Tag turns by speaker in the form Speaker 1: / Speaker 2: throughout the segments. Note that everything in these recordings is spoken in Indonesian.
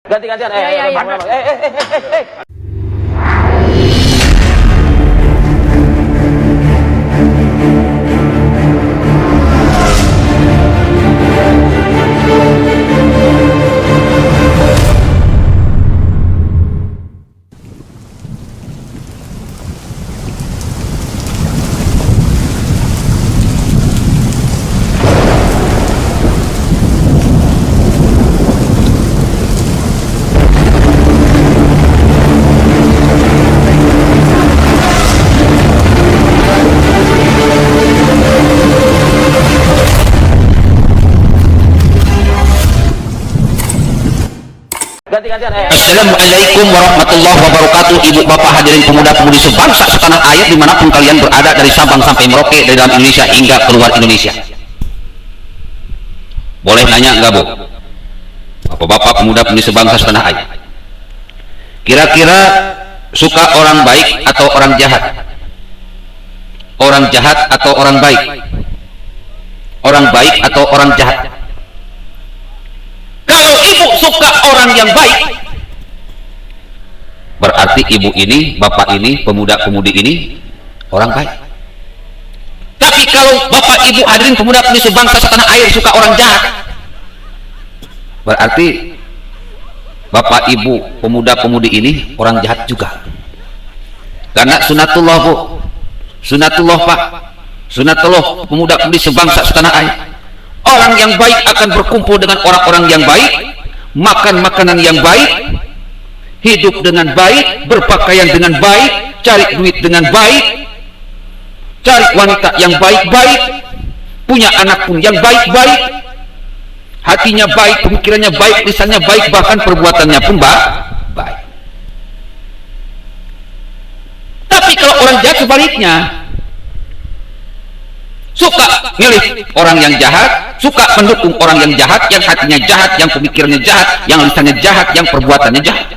Speaker 1: Ganti-gantian.
Speaker 2: Assalamualaikum warahmatullahi wabarakatuh. Ibu bapak hadirin pemuda-pemudi sebangsa setanah air dimanapun kalian berada, dari Sabang sampai Merauke, dari dalam Indonesia hingga keluar Indonesia. Boleh nanya enggak bu? Bapak-bapak pemuda-pemudi sebangsa setanah air, kira-kira suka orang baik atau orang jahat? Orang jahat atau orang baik? Orang baik atau orang jahat? Kalau ibu suka orang yang baik, berarti ibu ini, bapak ini, pemuda-pemudi ini orang baik. Tapi kalau bapak ibu hadirin pemuda-pemudi sebangsa setanah air suka orang jahat, berarti bapak ibu pemuda-pemudi ini orang jahat juga. Karena sunatullah bu, sunatullah pak, sunatullah pemuda-pemudi sebangsa setanah air. Orang yang baik akan berkumpul dengan orang-orang yang baik, makan makanan yang baik, hidup dengan baik, berpakaian dengan baik, cari duit dengan baik, cari wanita yang baik-baik, punya anak pun yang baik-baik, hatinya baik, pemikirannya baik, lisannya baik, bahkan perbuatannya pun baik. Tapi kalau orang jahat sebaliknya, suka milih orang yang jahat, suka mendukung orang yang jahat, yang hatinya jahat, yang pemikirannya jahat, yang lisannya jahat, yang perbuatannya jahat.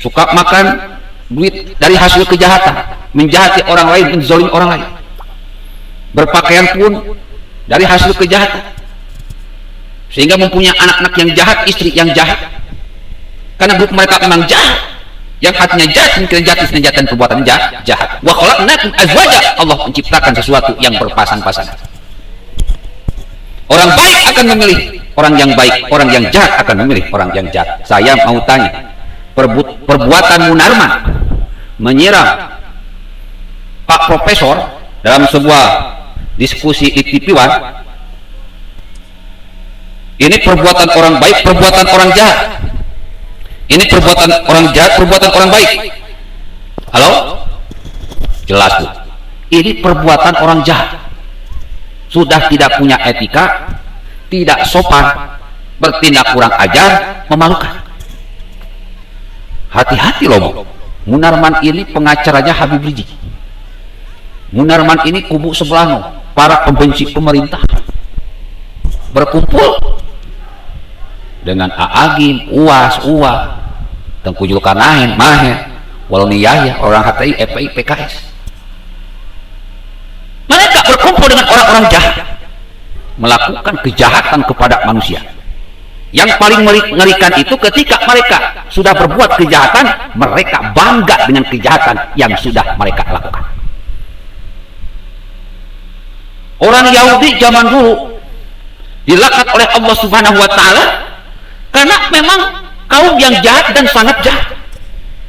Speaker 2: Suka makan duit dari hasil kejahatan, menjahati orang lain, menzalimi orang lain. Berpakaian pun dari hasil kejahatan, sehingga mempunyai anak-anak yang jahat, istri yang jahat. Karena mereka memang jahat, yang hatinya jahat, pemikiran jahat, lisannya jahat, dan perbuatannya jahat. Wa khalaqnakum azwaja, Allah menciptakan sesuatu yang berpasang-pasangan. Orang baik akan memilih orang yang baik, orang yang jahat akan memilih orang yang jahat. Saya mau tanya, perbuatan Munarman menyiram Pak Profesor dalam sebuah diskusi di TV One, ini perbuatan orang baik, perbuatan orang jahat? Ini perbuatan orang jahat, perbuatan orang baik? Halo? Jelas bu, ini perbuatan orang jahat. Sudah tidak punya etika, tidak sopan, bertindak kurang ajar, memalukan. Hati-hati loh bu, Munarman ini pengacaranya Habib Rizik. Munarman ini kubu sebelah no, para pembenci pemerintah berkumpul dengan Aagim, Uas, Uwa, Tengku Zulkarnain, Maher, Waloni Yahya, orang HTI, FPI, PKS. Mereka berkumpul dengan orang-orang jahat, melakukan kejahatan kepada manusia. Yang paling mengerikan itu ketika mereka sudah berbuat kejahatan, mereka bangga dengan kejahatan yang sudah mereka lakukan. Orang Yahudi zaman dulu dilaknat oleh Allah Subhanahu wa Ta'ala karena memang kaum yang jahat dan sangat jahat,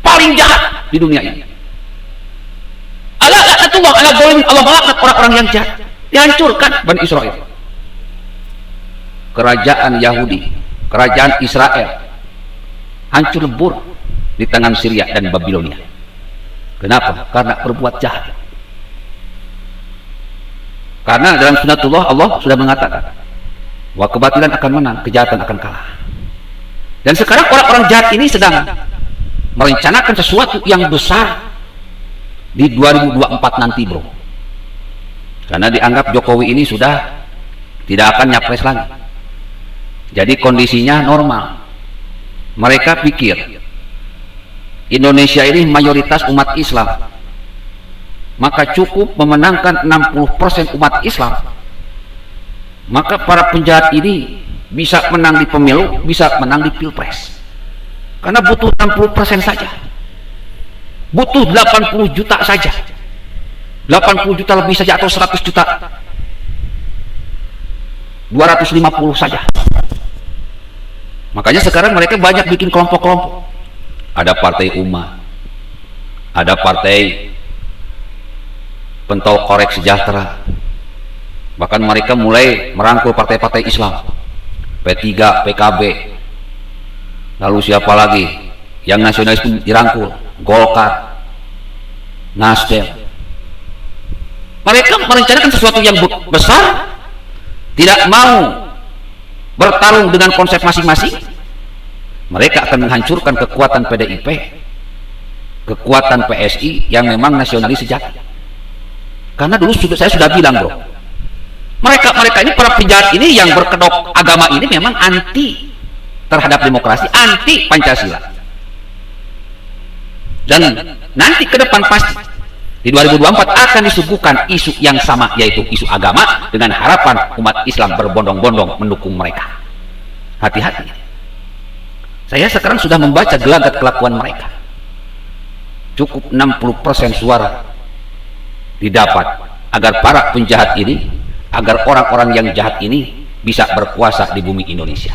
Speaker 2: paling jahat di dunia ini. Allah melaknat orang-orang yang jahat, dihancurkan Bani Israel. Kerajaan Yahudi, kerajaan Israel hancur lebur di tangan Syria dan Babilonia. Kenapa? Karena berbuat jahat. Karena dalam sunatullah Allah sudah mengatakan bahwa kebatilan akan menang, kejahatan akan kalah. Dan sekarang orang-orang jahat ini sedang merencanakan sesuatu yang besar di 2024 nanti bro. Karena dianggap Jokowi ini sudah tidak akan nyapres lagi. Jadi kondisinya normal. Mereka pikir Indonesia ini mayoritas umat Islam, maka cukup memenangkan 60% umat Islam, maka para penjahat ini bisa menang di pemilu, bisa menang di pilpres. Karena butuh 60% saja, butuh 80 juta saja, 80 juta lebih saja, atau 100 juta, 250 saja. Makanya sekarang mereka banyak bikin kelompok-kelompok. Ada partai umat, ada partai pentol korek sejahtera, bahkan mereka mulai merangkul partai-partai Islam, P3, PKB, lalu siapa lagi yang nasionalis pun dirangkul, Golkar, Nasdem. Mereka merencanakan sesuatu yang besar, tidak mau bertarung dengan konsep masing-masing. Mereka akan menghancurkan kekuatan PDIP, kekuatan PSI yang memang nasionalis sejati. Karena dulu saya sudah bilang, bro, mereka ini, para penjahat ini yang berkedok agama ini memang anti terhadap demokrasi, anti Pancasila. Dan nanti ke depan pasti di 2024 akan disuguhkan isu yang sama, yaitu isu agama, dengan harapan umat Islam berbondong-bondong mendukung mereka. Hati-hati. Saya sekarang sudah membaca gelagat kelakuan mereka. Cukup 60% suara didapat agar para penjahat ini, agar orang-orang yang jahat ini bisa berkuasa di bumi Indonesia.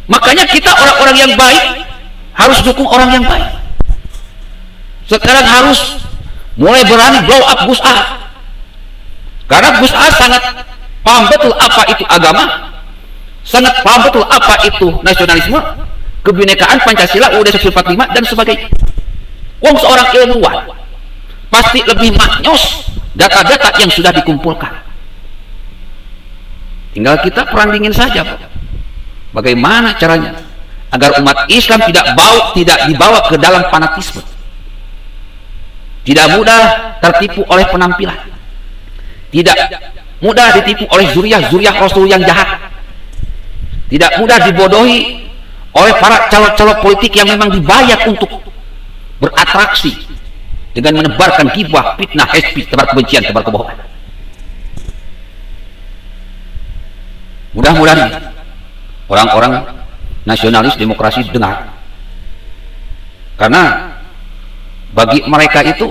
Speaker 2: Makanya kita orang-orang yang baik harus dukung orang yang baik. Sekarang harus mulai berani blow up Gus A. Karena Gus A sangat paham betul apa itu agama, sangat paham betul apa itu nasionalisme, kebinekaan, Pancasila, UUD 1945 dan sebagainya. Wong seorang ilmuwan pasti lebih maknyos data-data yang sudah dikumpulkan. Tinggal kita perandingin saja, Pak. Bagaimana caranya agar umat Islam tidak dibawa ke dalam fanatisme, tidak mudah tertipu oleh penampilan, tidak mudah ditipu oleh zuriyah Rasul yang jahat, tidak mudah dibodohi oleh para calon-calon politik yang memang dibayar untuk beratraksi dengan menebarkan ghibah, fitnah, hate speech, tebar kebencian, tebar kebohongan. Mudah-mudahan orang-orang nasionalis demokrasi dengar, karena bagi mereka itu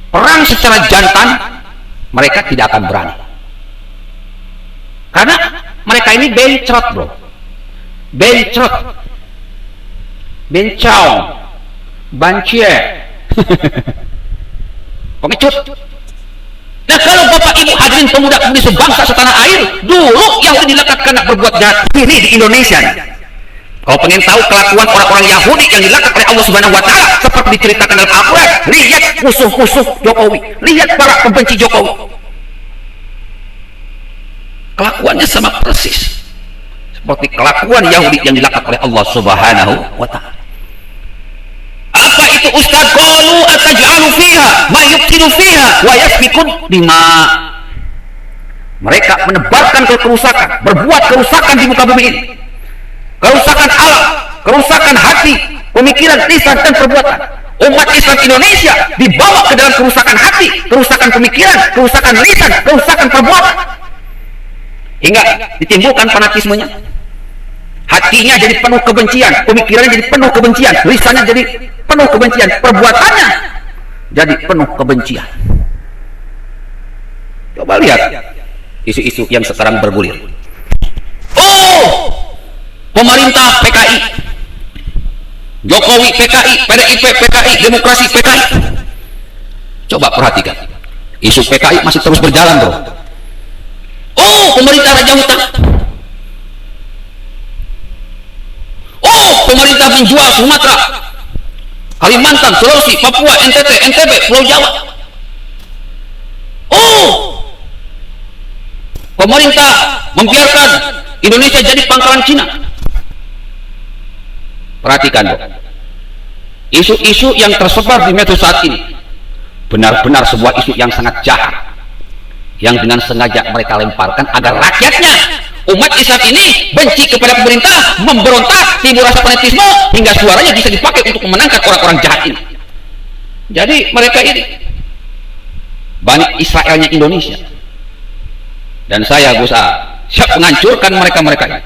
Speaker 2: perang secara jantan mereka tidak akan berani, karena mereka ini bencrot, bro, bencrot, bencau, bancie, pengecut. Nah, kalau Bapak Ibu hadirin pemuda-pemudi sebangsa setanah air, dulu Yahudi dilakat karena berbuat jahat ini di Indonesia. Kalau pengen tahu kelakuan orang-orang Yahudi yang dilakat oleh Allah Subhanahu Wa Taala seperti diceritakan dalam Al-Quran, lihat musuh-musuh Jokowi, lihat para pembenci Jokowi, kelakuannya sama persis seperti kelakuan Yahudi yang dilakat oleh Allah Subhanahu Wa Taala. Apa itu Ustaz? Qalu ataj'alu fiha ma yufsidu fiha wa yasfikun dima. Mereka menebarkan kerusakan, berbuat kerusakan di muka bumi ini, kerusakan alam, kerusakan hati, pemikiran, lisan dan perbuatan. Umat Islam Indonesia dibawa ke dalam kerusakan hati, kerusakan pemikiran, kerusakan lisan, kerusakan perbuatan, hingga ditimbulkan fanatismenya. Hatinya jadi penuh kebencian, pemikirannya jadi penuh kebencian, lisannya jadi penuh kebencian, perbuatannya jadi penuh kebencian. Coba lihat isu-isu yang sekarang bergulir. Oh, pemerintah PKI, Jokowi PKI, PDIP PKI, demokrasi PKI. Coba perhatikan, isu PKI masih terus berjalan, bro. Oh, pemerintah Raja Hutang. Oh, pemerintah menjual Sumatera, Kalimantan, Sulawesi, Papua, NTB, Pulau Jawa. Oh, pemerintah membiarkan Indonesia jadi pangkalan Cina. Perhatikan, dong, isu-isu yang tersebar di media saat ini benar-benar sebuah isu yang sangat jahat, yang dengan sengaja mereka lemparkan agar rakyatnya, umat Islam ini benci kepada pemerintah, memberontak, timbul rasa fanatisme, hingga suaranya bisa dipakai untuk memenangkan orang-orang jahat ini. Jadi mereka ini Bani Israelnya Indonesia, Dan saya Gus A siap menghancurkan mereka-mereka ini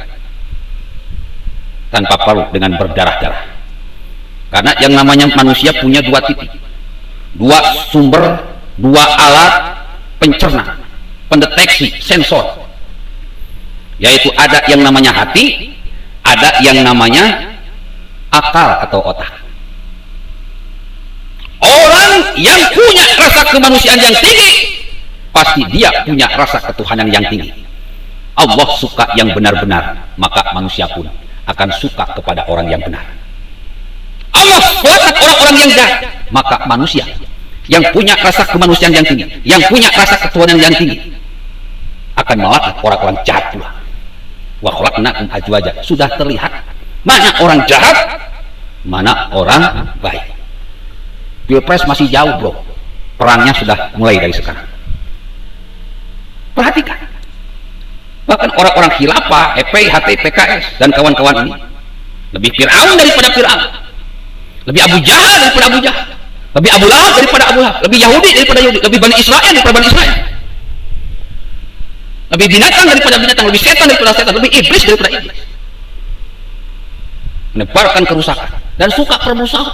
Speaker 2: tanpa perlu dengan berdarah-darah. Karena yang namanya manusia punya dua titik, dua sumber, dua alat pencerna, pendeteksi, sensor, yaitu ada yang namanya hati, ada yang namanya akal atau otak. Orang yang punya rasa kemanusiaan yang tinggi, pasti dia punya rasa ketuhanan yang tinggi. Allah suka yang benar-benar, maka manusia pun akan suka kepada orang yang benar. Allah melaknat orang-orang yang jahat, maka manusia yang punya rasa kemanusiaan yang tinggi, yang punya rasa ketuhanan yang tinggi, akan melaknat orang-orang jahat pula. Wa khalaqnakum azwaja. Sudah terlihat mana orang jahat, mana orang baik. Pilpres masih jauh bro, perangnya sudah mulai dari sekarang. Perhatikan, bahkan orang-orang khilafah, FPI, HT, PKS dan kawan-kawan ini lebih Fir'aun daripada Fir'aun, lebih Abu Jahal daripada Abu Jahal, lebih Abu Lahab daripada Abu Lahab, lebih Yahudi daripada Yahudi, lebih Bani Israel daripada Bani Israel, lebih binatang daripada binatang, lebih setan daripada setan, lebih iblis daripada iblis. Menebarkan kerusakan dan suka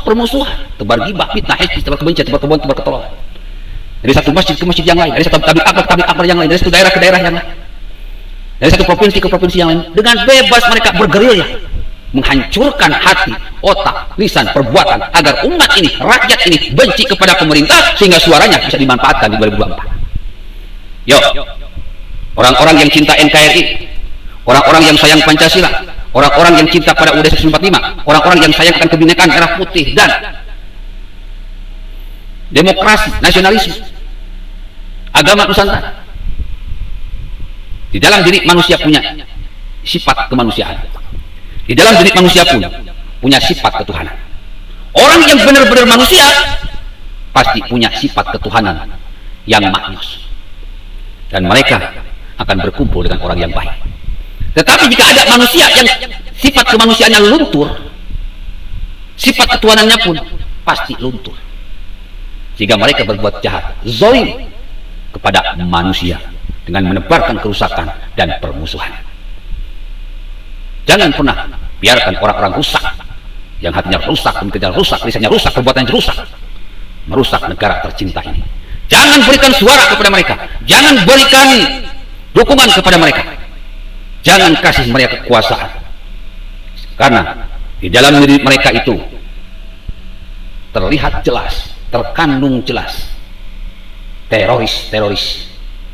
Speaker 2: permusuhan, tebar gibah, fitnah, hizbi, tebar kebencian, tebar kebon, tebar ketololan. Dari satu masjid ke masjid yang lain, dari satu tablik akbar yang lain, dari satu daerah ke daerah yang lain, dari satu provinsi ke provinsi yang lain, dengan bebas mereka bergerilya menghancurkan hati, otak, lisan, perbuatan agar umat ini, rakyat ini benci kepada pemerintah sehingga suaranya bisa dimanfaatkan di 2024. Yo, orang-orang yang cinta NKRI, orang-orang yang sayang Pancasila, orang-orang yang cinta pada UUD 1945, orang-orang yang sayang akan kebinekaan merah putih dan demokrasi, nasionalisme, agama Nusantara. Di dalam diri manusia punya sifat kemanusiaan. Di dalam diri manusia pun punya sifat ketuhanan. Orang yang benar-benar manusia pasti punya sifat ketuhanan yang maknyus. Dan mereka akan berkumpul dengan orang yang baik. Tetapi jika ada manusia yang sifat kemanusiaannya luntur, sifat ketuhanannya pun pasti luntur. Jika mereka berbuat jahat, zalim kepada manusia dengan menebarkan kerusakan dan permusuhan. Jangan pernah biarkan orang-orang rusak, yang hatinya rusak, pemikirannya rusak, lisannya rusak, perbuatannya rusak, merusak negara tercinta ini. Jangan berikan suara kepada mereka, jangan berikan dukungan kepada mereka, jangan kasih mereka kekuasaan, karena di dalam diri mereka itu terlihat jelas, terkandung jelas teroris,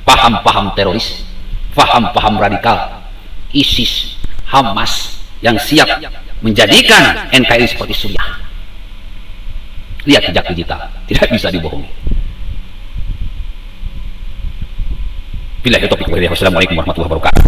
Speaker 2: paham-paham teroris, paham-paham radikal, ISIS, Hamas yang siap menjadikan NKRI seperti Suriah. Lihat jejak digital, tidak bisa dibohongi. Bila itu topik, wassalamualaikum warahmatullahi wabarakatuh.